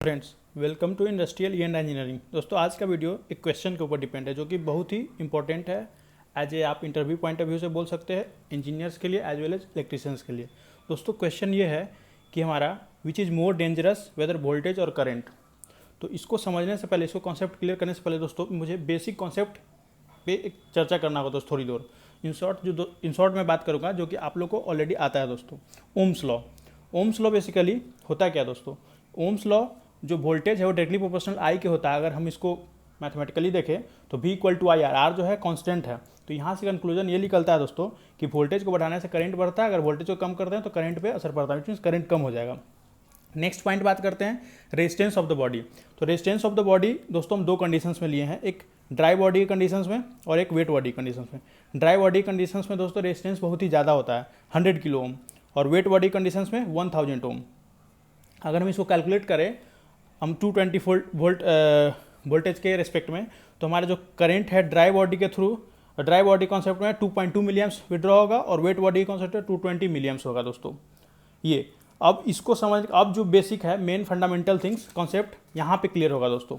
Friends, welcome to industrial and engineering. दोस्तों, आज का वीडियो एक क्वेश्चन के ऊपर डिपेंड है जो कि बहुत ही इंपॉर्टेंट है। एज ए आप इंटरव्यू पॉइंट ऑफ व्यू से बोल सकते हैं, इंजीनियर्स के लिए एज वेल एज इलेक्ट्रिशियंस के लिए। दोस्तों, क्वेश्चन ये है कि हमारा which is more dangerous whether voltage और करंट। तो इसको समझने से पहले, इसको कॉन्सेप्ट क्लियर करने से पहले दोस्तों मुझे बेसिक कॉन्सेप्ट पे एक चर्चा करना होगा दोस्तों थोड़ी देर। इन शॉर्ट मैं बात करूँगा जो कि आप लोग को ऑलरेडी आता है दोस्तों। Ohm's law. Ohm's law basically होता क्या दोस्तों? ओम्स लॉ जो वोल्टेज है वो डायरेक्टली प्रोपोर्शनल आई के होता है। अगर हम इसको मैथमेटिकली देखें तो V equal to I R जो है कांस्टेंट है। तो यहाँ से कंक्लूजन ये निकलता है दोस्तों कि वोल्टेज को बढ़ाने से करंट बढ़ता है, अगर वोल्टेज को कम करते हैं तो करंट पे असर पड़ता है, मीन्स करंट कम हो जाएगा। नेक्स्ट पॉइंट बात करते हैं रेजिस्टेंस ऑफ द बॉडी। तो रेजिस्टेंस ऑफ द बॉडी दोस्तों हम दो कंडीशंस में लिए हैं, एक ड्राई बॉडी कंडीशंस में और एक वेट बॉडी कंडीशंस में। ड्राई बॉडी कंडीशंस में दोस्तों रेजिस्टेंस बहुत ही ज़्यादा होता है, 100 किलो ओम, और वेट बॉडी कंडीशंस में 1000 ओम। अगर हम इसको कैलकुलेट करें हम 220 वोल्ट वोल्टेज के रिस्पेक्ट में, तो हमारा जो करंट है ड्राई बॉडी के थ्रू, ड्राई बॉडी कॉन्सेप्ट में 2.2 मिलियम्स विड्रॉ होगा और वेट बॉडी कॉन्सेप्ट में 220 मिलियम्स होगा दोस्तों। ये अब इसको समझ, अब जो बेसिक है मेन फंडामेंटल थिंग्स कॉन्सेप्ट यहाँ पे क्लियर होगा दोस्तों।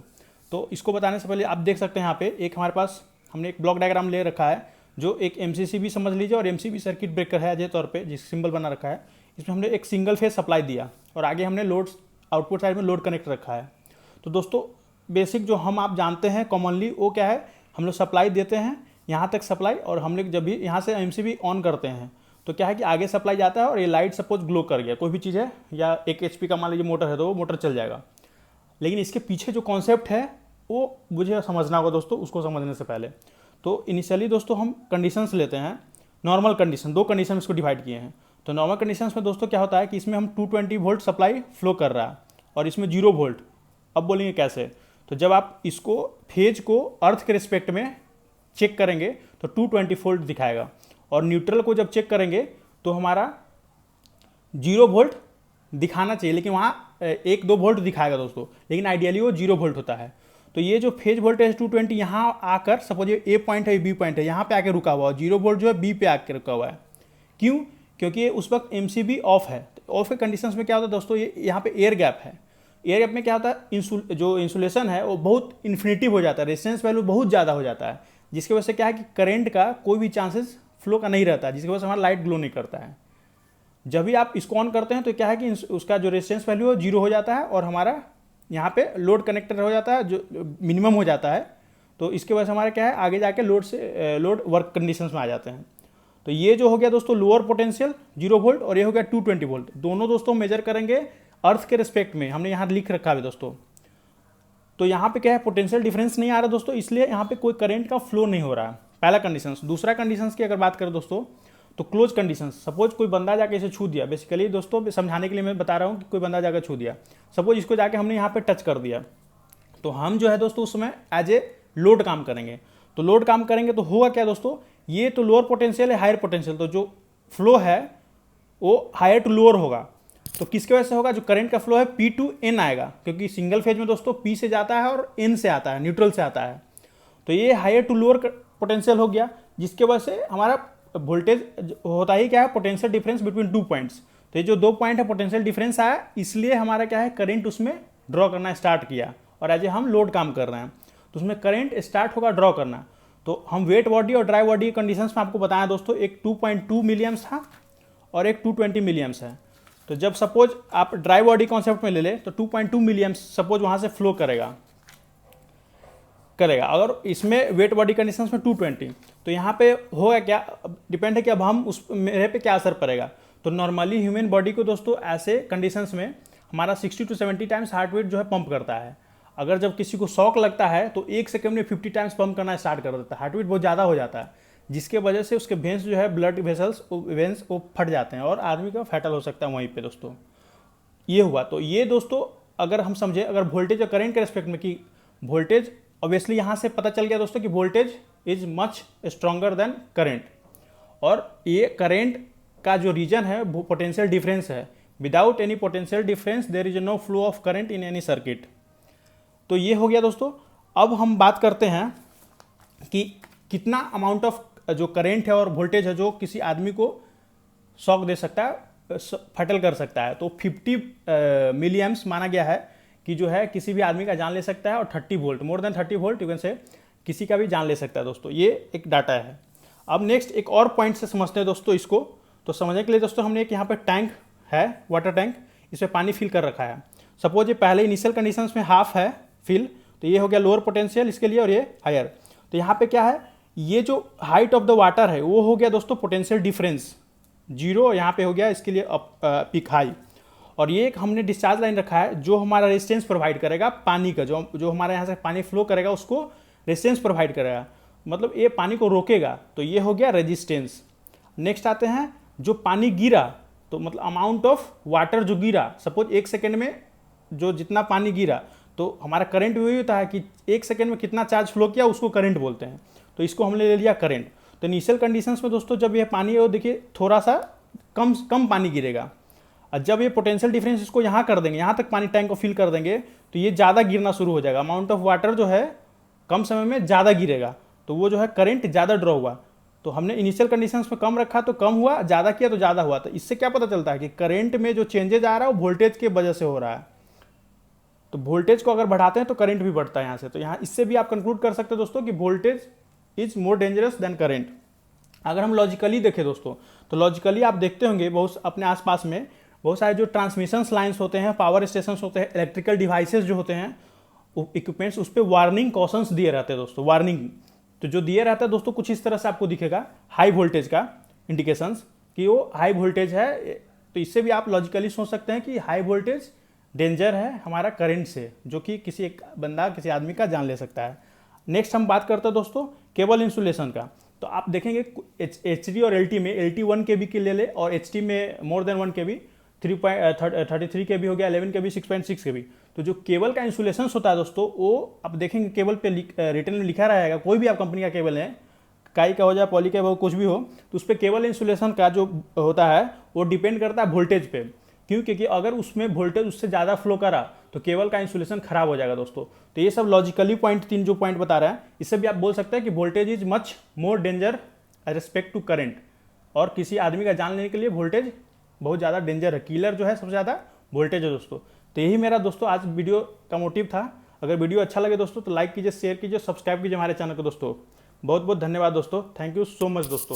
तो इसको बताने से पहले आप देख सकते हैं यहाँ पे एक हमारे पास हमने एक ब्लॉक डायग्राम ले रखा है जो एक MCC भी समझ लीजिए और MCB सर्किट ब्रेकर है तौर पे जिस सिंबल बना रखा है। इसमें हमने एक सिंगल फेज सप्लाई दिया और आगे हमने लोड आउटपुट साइड में लोड कनेक्ट रखा है। तो दोस्तों बेसिक जो हम आप जानते हैं कॉमनली वो क्या है, हम लोग सप्लाई देते हैं यहाँ तक सप्लाई, और हम लोग जब भी यहाँ से MCB ऑन करते हैं तो क्या है कि आगे सप्लाई जाता है और ये लाइट सपोज ग्लो कर गया, कोई भी चीज़ है या 1 HP का मान लीजिए मोटर है तो वो मोटर चल जाएगा। लेकिन इसके पीछे जो कॉन्सेप्ट है वो मुझे समझना होगा दोस्तों। उसको समझने से पहले तो इनिशियली दोस्तों हम कंडीशंस लेते हैं, नॉर्मल कंडीशन, दो कंडीशन इसको डिवाइड किए हैं। तो नॉर्मल कंडीशंस में दोस्तों क्या होता है कि इसमें हम 220 वोल्ट सप्लाई फ्लो कर रहा है और इसमें 0 वोल्ट। अब बोलेंगे कैसे? तो जब आप इसको फेज को अर्थ के रिस्पेक्ट में चेक करेंगे तो 220 वोल्ट दिखाएगा, और न्यूट्रल को जब चेक करेंगे तो हमारा 0 वोल्ट दिखाना चाहिए, लेकिन वहाँ 1-2 वोल्ट दिखाएगा दोस्तों, लेकिन आइडियली वो 0 वोल्ट होता है। तो ये जो फेज वोल्टेज 220 यहाँ आकर, सपोज ये A पॉइंट है, B पॉइंट है, यहाँ पे आके रुका हुआ है, 0 वोल्ट जो है B पे आके रुका हुआ है। क्यों? क्योंकि उस वक्त MCB ऑफ है। ऑफ के कंडीशंस में क्या होता है दोस्तों, ये यहाँ पे एयर गैप है। एयर गैप में क्या होता है, जो इंसुलेशन है वो बहुत इन्फिनिटिव हो जाता है, रेजिस्टेंस वैल्यू बहुत ज़्यादा हो जाता है, जिसकी वजह से क्या है कि करंट का कोई भी चांसेस फ्लो का नहीं रहता है, जिसकी वजह से हमारा लाइट ग्लो नहीं करता है। जब भी आप इसको ऑन करते हैं तो क्या है कि उसका जो रेजिस्टेंस वैल्यू है 0 हो जाता है और हमारा यहाँ पे लोड कनेक्टर हो जाता है जो मिनिमम हो जाता है। तो इसके वजह से हमारा क्या है, आगे जाके लोड वर्क कंडीशंस में आ जाते हैं। तो ये जो हो गया दोस्तों लोअर पोटेंशियल 0 वोल्ट, और ये हो गया 220 वोल्ट। दोनों दोस्तों मेजर करेंगे अर्थ के रिस्पेक्ट में, हमने यहाँ लिख रखा है दोस्तों। तो यहाँ पे क्या है, पोटेंशियल डिफरेंस नहीं आ रहा दोस्तों, इसलिए यहाँ पे कोई करंट का फ्लो नहीं हो रहा है। पहला कंडीशन। दूसरा कंडीशन की अगर बात करें दोस्तों तो क्लोज कंडीशन। सपोज कोई बंदा जाके इसे छू दिया, बेसिकली दोस्तों समझाने के लिए मैं बता रहा हूँ कि कोई बंदा जाकर छू दिया, सपोज इसको जाके हमने यहाँ पे टच कर दिया, तो हम जो है दोस्तों उस समय एज ए लोड काम करेंगे। तो लोड काम करेंगे तो होगा क्या दोस्तों, ये तो लोअर पोटेंशियल है, हायर पोटेंशियल, तो जो फ्लो है वो हायर टू लोअर होगा। तो किसके वजह से होगा, जो करंट का फ्लो है P टू N आएगा, क्योंकि सिंगल फेज में दोस्तों P से जाता है और N से आता है, न्यूट्रल से आता है। तो ये हायर टू लोअर पोटेंशियल हो गया, जिसके वजह से हमारा वोल्टेज होता ही क्या है, पोटेंशियल डिफरेंस बिटवीन 2 पॉइंट्स। तो ये जो 2 पॉइंट है पोटेंशियल डिफरेंस आया, इसलिए हमारा क्या है करंट उसमें ड्रॉ करना स्टार्ट किया, और एज ए हम लोड काम कर रहे हैं तो उसमें करंट स्टार्ट होगा ड्रॉ करना। तो हम वेट बॉडी और ड्राई बॉडी कंडीशंस में आपको बताया दोस्तों, एक 2.2 मिलियम्स था और एक 220 मिलियम्स है। तो जब सपोज आप ड्राई बॉडी कॉन्सेप्ट में ले ले तो 2.2 मिलियम्स सपोज वहाँ से फ्लो करेगा। अगर इसमें वेट बॉडी कंडीशंस में 220, तो यहाँ पे होगा क्या, डिपेंड है कि अब हम उस मेरे पे क्या असर पड़ेगा। तो नॉर्मली ह्यूमन बॉडी को दोस्तों ऐसे कंडीशंस में हमारा 60 to 70 टाइम्स हार्ट बीट जो है पंप करता है। अगर जब किसी को शॉक लगता है तो 1 सेकंड में 50 टाइम्स पंप करना स्टार्ट कर देता है, हार्ट बीट बहुत ज़्यादा हो जाता है, जिसके वजह से उसके वेंस जो है ब्लड वेंस वो फट जाते हैं और आदमी का फैटल हो सकता है वहीं पे दोस्तों। ये हुआ। तो ये दोस्तों अगर हम समझे, अगर वोल्टेज और करंट के रेस्पेक्ट में कि वोल्टेज, ऑब्वियसली यहाँ से पता चल गया दोस्तों कि voltage is much stronger than current, और ये करंट का जो रीजन है वो पोटेंशियल डिफरेंस है। Without any potential difference there is no flow of current in any circuit. तो ये हो गया दोस्तों। अब हम बात करते हैं कि कितना अमाउंट ऑफ जो करंट है और वोल्टेज है जो किसी आदमी को शॉक दे सकता है, फटल कर सकता है। तो 50 मिली एम्प्स माना गया है कि जो है किसी भी आदमी का जान ले सकता है, और 30 volt, more than 30 volt you can say किसी का भी जान ले सकता है दोस्तों। ये एक डाटा है। अब नेक्स्ट एक और पॉइंट से समझते हैं दोस्तों इसको। तो समझने के लिए दोस्तों हमने एक यहाँ पे टैंक है, वाटर टैंक, इसमें पानी फिल कर रखा है। सपोज ये पहले इनिशियल कंडीशंस में हाफ है फिल, तो ये हो गया लोअर पोटेंशियल इसके लिए, और ये हायर। तो यहाँ पे क्या है, ये जो हाइट ऑफ द वाटर है वो हो गया दोस्तों पोटेंशियल डिफरेंस 0, यहाँ पे हो गया इसके लिए पिक हाई। और ये एक हमने डिस्चार्ज लाइन रखा है जो हमारा रेजिस्टेंस प्रोवाइड करेगा पानी का, जो हमारे यहाँ से पानी फ्लो करेगा उसको रेजिस्टेंस प्रोवाइड करेगा, मतलब ये पानी को रोकेगा। तो ये हो गया रेजिस्टेंस। नेक्स्ट आते हैं जो पानी गिरा, तो मतलब अमाउंट ऑफ वाटर जो गिरा, सपोज 1 सेकेंड में जो जितना पानी गिरा, तो हमारा करंट वही होता है कि 1 सेकेंड में कितना चार्ज फ्लो किया उसको करंट बोलते हैं। तो इसको हमने ले लिया करंट। तो इनिशियल कंडीशंस में दोस्तों जब ये पानी है वो देखिए थोड़ा सा कम पानी गिरेगा, और जब ये पोटेंशियल डिफरेंस इसको यहाँ कर देंगे, यहाँ तक पानी टैंक को फिल कर देंगे, तो ये ज़्यादा गिरना शुरू हो जाएगा। अमाउंट ऑफ वाटर जो है कम समय में ज़्यादा गिरेगा, तो वो जो है करंट ज़्यादा ड्रॉ हुआ। तो हमने इनिशियल कंडीशंस में कम रखा तो कम हुआ, ज़्यादा किया तो ज़्यादा हुआ। तो इससे क्या पता चलता है कि करंट में जो चेंजेज आ रहा है वो वोल्टेज की वजह से हो रहा है। तो वोल्टेज को अगर बढ़ाते हैं तो करंट भी बढ़ता है यहाँ से। तो यहाँ इससे भी आप कंक्लूड कर सकते हैं दोस्तों कि voltage is more dangerous than current. अगर हम लॉजिकली देखें दोस्तों, तो लॉजिकली आप देखते होंगे बहुत अपने आसपास में बहुत सारे जो ट्रांसमिशन लाइन्स होते हैं, पावर स्टेशन होते हैं, इलेक्ट्रिकल डिवाइसेस जो होते हैं, इक्विपमेंट्स, उस पर वार्निंग कॉशंस दिए रहते हैं दोस्तों। वार्निंग तो जो दिए रहता है दोस्तों कुछ इस तरह से आपको दिखेगा, हाई वोल्टेज का इंडिकेशंस कि वो हाई वोल्टेज है। तो इससे भी आप लॉजिकली सोच सकते हैं कि हाई वोल्टेज डेंजर है हमारा करंट से, जो कि किसी एक बंदा किसी आदमी का जान ले सकता है। नेक्स्ट हम बात करते हैं दोस्तों केबल इंसुलेशन का। तो आप देखेंगे HD और LT में, LT 1 KB के ले ले, और HT में मोर देन 1 KB, 33 KB हो गया, 11 KB, 6.6 KB। तो जो केबल का इंसुलेशन होता है दोस्तों, वो आप देखेंगे केबल पे रिटर्न में लिखा रहेगा, कोई भी आप कंपनी का केबल है, काई का हो जाए, पॉली का हो, कुछ भी हो, तो उस पर केबल इंसुलेशन का जो होता है वो डिपेंड करता है वोल्टेज पे। क्यों? क्योंकि अगर उसमें वोल्टेज उससे ज़्यादा फ्लो करा तो केबल का इंसुलेशन खराब हो जाएगा दोस्तों। तो ये सब लॉजिकली पॉइंट, 3 जो पॉइंट बता रहा है, इससे भी आप बोल सकते हैं कि voltage is much more danger respect to current, और किसी आदमी का जान लेने के लिए वोल्टेज बहुत ज़्यादा डेंजर है। किलर जो है सबसे ज़्यादा वोल्टेज है दोस्तों। तो यही मेरा दोस्तों आज वीडियो का मोटिव था। अगर वीडियो अच्छा लगे दोस्तों तो लाइक कीजिए, शेयर कीजिए, सब्सक्राइब कीजिए हमारे चैनल को दोस्तों। बहुत बहुत धन्यवाद दोस्तों, थैंक यू सो मच दोस्तों।